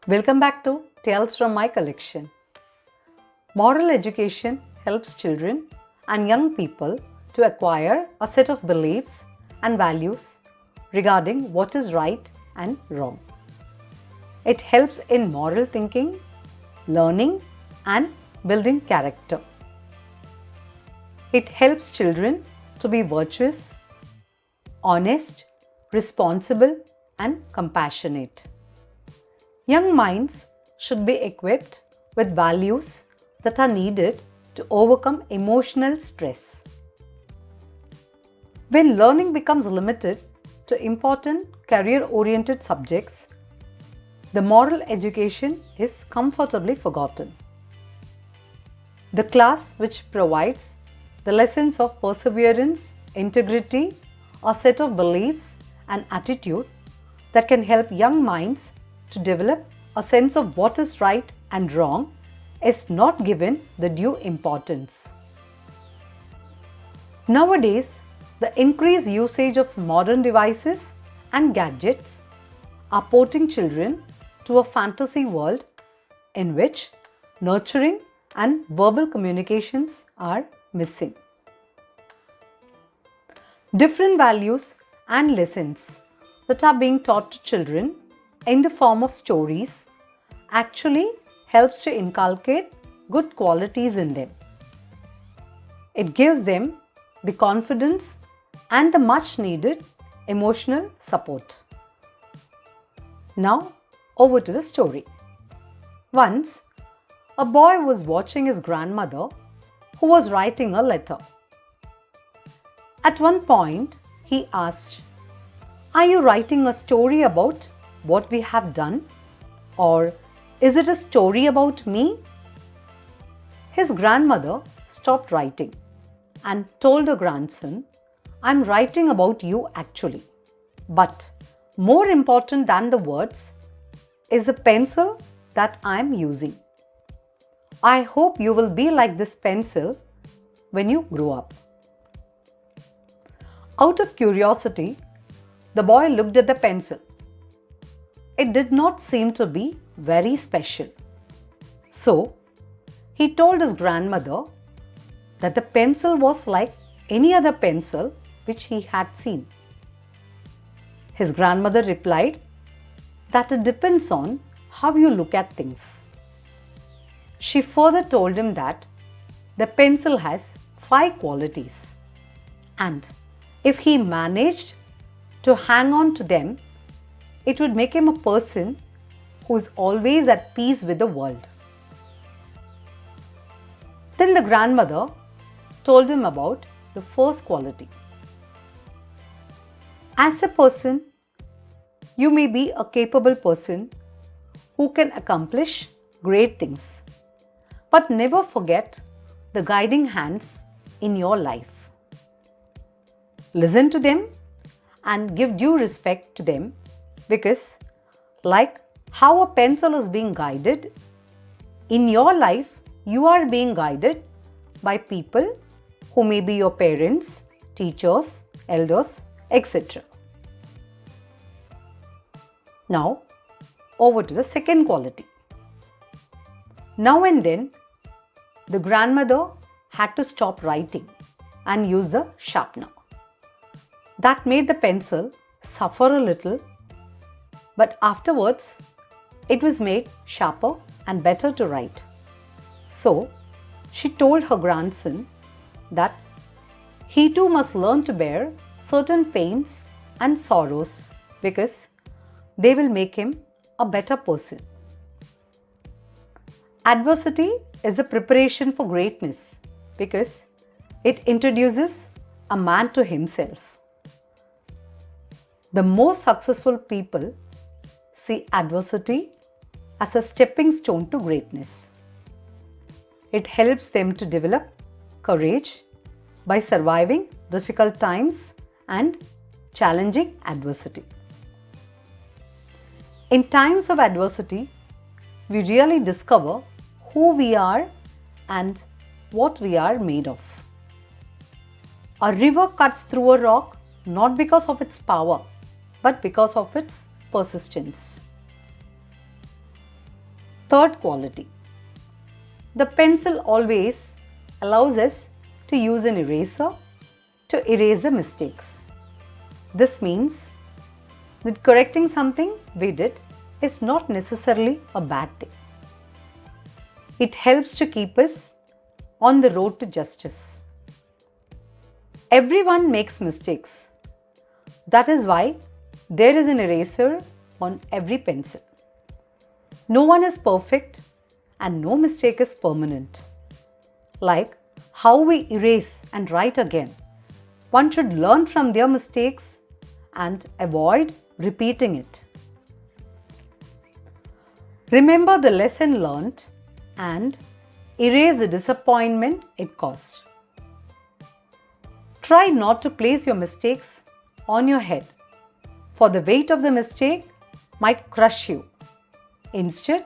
Welcome back to Tales from my collection. Moral education helps children and young people to acquire a set of beliefs and values regarding what is right and wrong. It helps in moral thinking, learning, and building character. It helps children to be virtuous, honest, responsible, and compassionate. Young minds should be equipped with values that are needed to overcome emotional stress. When learning becomes limited to important career-oriented subjects, the moral education is comfortably forgotten. The class which provides the lessons of perseverance, integrity, a set of beliefs and attitude that can help young minds to develop a sense of what is right and wrong is not given the due importance. Nowadays, the increased usage of modern devices and gadgets are porting children to a fantasy world in which nurturing and verbal communications are missing. Different values and lessons that are being taught to children in the form of stories actually helps to inculcate good qualities in them. It gives them the confidence and the much needed emotional support. Now, over to the story. Once, a boy was watching his grandmother who was writing a letter. At one point, he asked, "Are you writing a story about what we have done? Or is it a story about me?" His grandmother stopped writing and told her grandson, "I'm writing about you actually. But more important than the words is the pencil that I'm using. I hope you will be like this pencil when you grow up." Out of curiosity, the boy looked at the pencil. It did not seem to be very special. So, he told his grandmother that the pencil was like any other pencil which he had seen. His grandmother replied that it depends on how you look at things. She further told him that the pencil has 5 qualities, and if he managed to hang on to them, it would make him a person who is always at peace with the world. Then the grandmother told him about the first quality. As a person, you may be a capable person who can accomplish great things, but never forget the guiding hands in your life. Listen to them and give due respect to them, because like how a pencil is being guided, in your life you are being guided by people who may be your parents, teachers, elders, etc. Now, over to the second quality. Now and then, the grandmother had to stop writing and use the sharpener. That made the pencil suffer a little, but afterwards, it was made sharper and better to write. So, she told her grandson that he too must learn to bear certain pains and sorrows because they will make him a better person. Adversity is a preparation for greatness because it introduces a man to himself. The most successful people see adversity as a stepping stone to greatness. It helps them to develop courage by surviving difficult times and challenging adversity. In times of adversity, we really discover who we are and what we are made of. A river cuts through a rock not because of its power, but because of its persistence. Third quality. The pencil always allows us to use an eraser to erase the mistakes. This means that correcting something we did is not necessarily a bad thing. It helps to keep us on the road to justice. Everyone makes mistakes. That is why there is an eraser on every pencil. No one is perfect and no mistake is permanent. Like how we erase and write again, one should learn from their mistakes and avoid repeating it. Remember the lesson learnt and erase the disappointment it caused. Try not to place your mistakes on your head, for the weight of the mistake might crush you. Instead,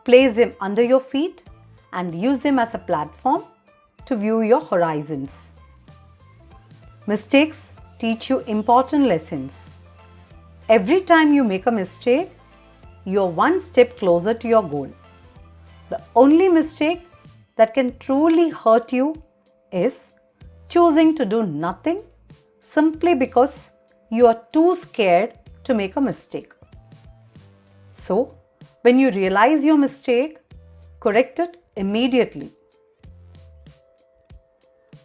place them under your feet and use them as a platform to view your horizons. Mistakes teach you important lessons. Every time you make a mistake, you are one step closer to your goal. The only mistake that can truly hurt you is choosing to do nothing simply because you are too scared to make a mistake. So, when you realize your mistake, correct it immediately.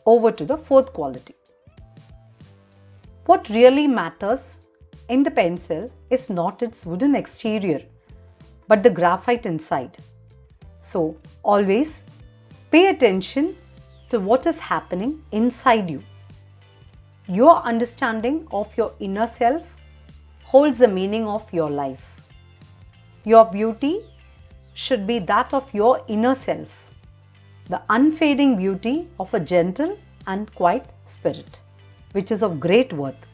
Over to the fourth quality. What really matters in the pencil is not its wooden exterior, but the graphite inside. So, always pay attention to what is happening inside you. Your understanding of your inner self holds the meaning of your life. Your beauty should be that of your inner self, the unfading beauty of a gentle and quiet spirit, which is of great worth.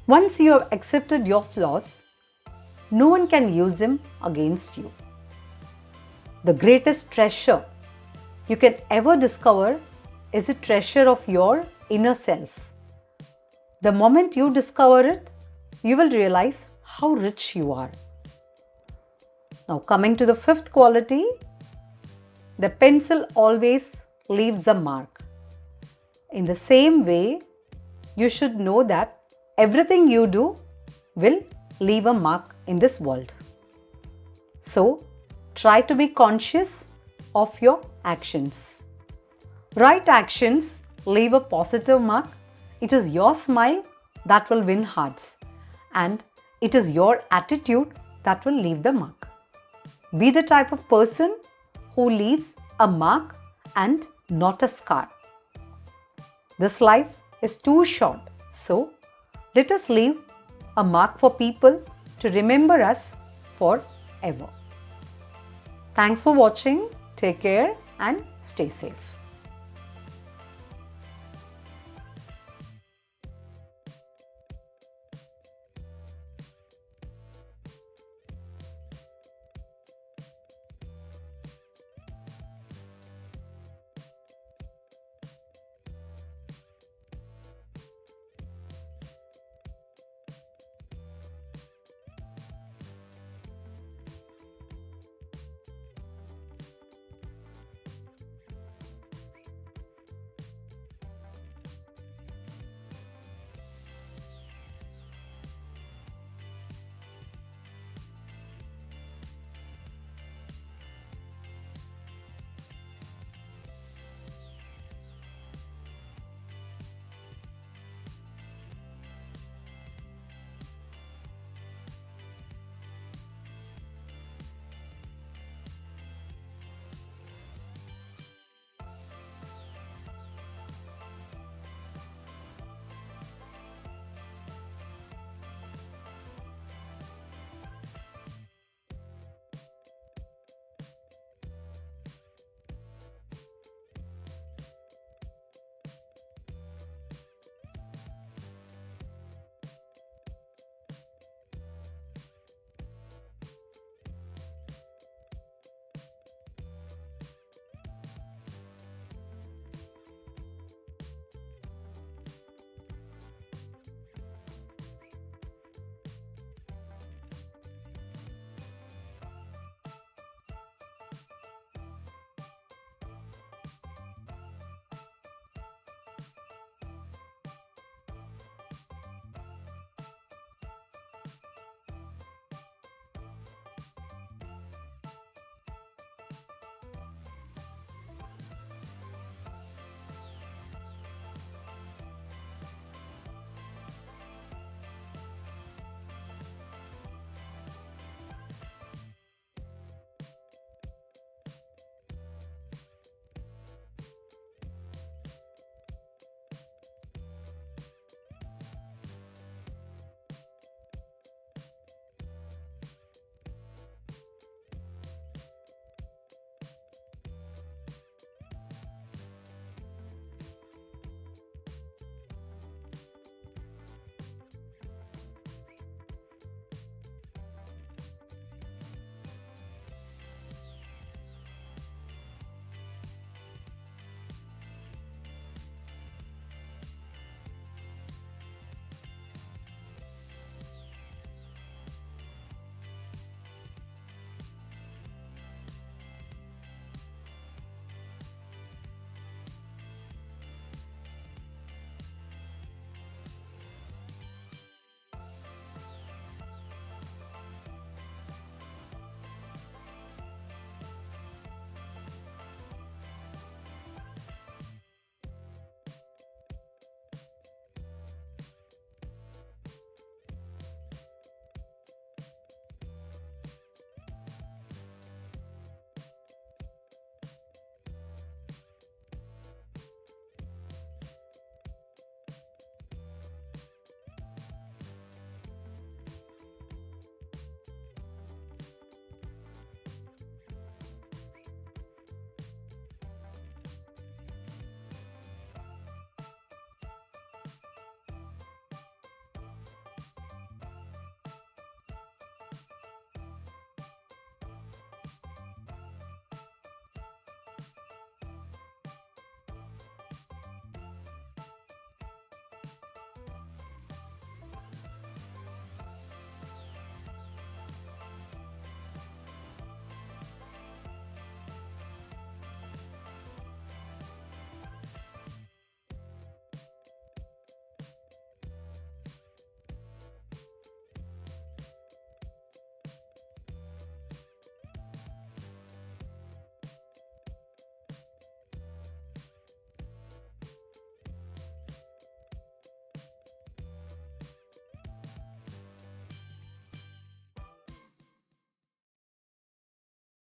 Once you have accepted your flaws, no one can use them against you. The greatest treasure you can ever discover is the treasure of your inner self. The moment you discover it, you will realize how rich you are. Now, coming to the fifth quality, the pencil always leaves the mark. In the same way, you should know that everything you do will leave a mark in this world. So, try to be conscious of your actions. Right actions leave a positive mark. It is your smile that will win hearts, and it is your attitude that will leave the mark. Be the type of person who leaves a mark and not a scar. This life is too short, so let us leave a mark for people to remember us forever. Thanks for watching. Take care and stay safe.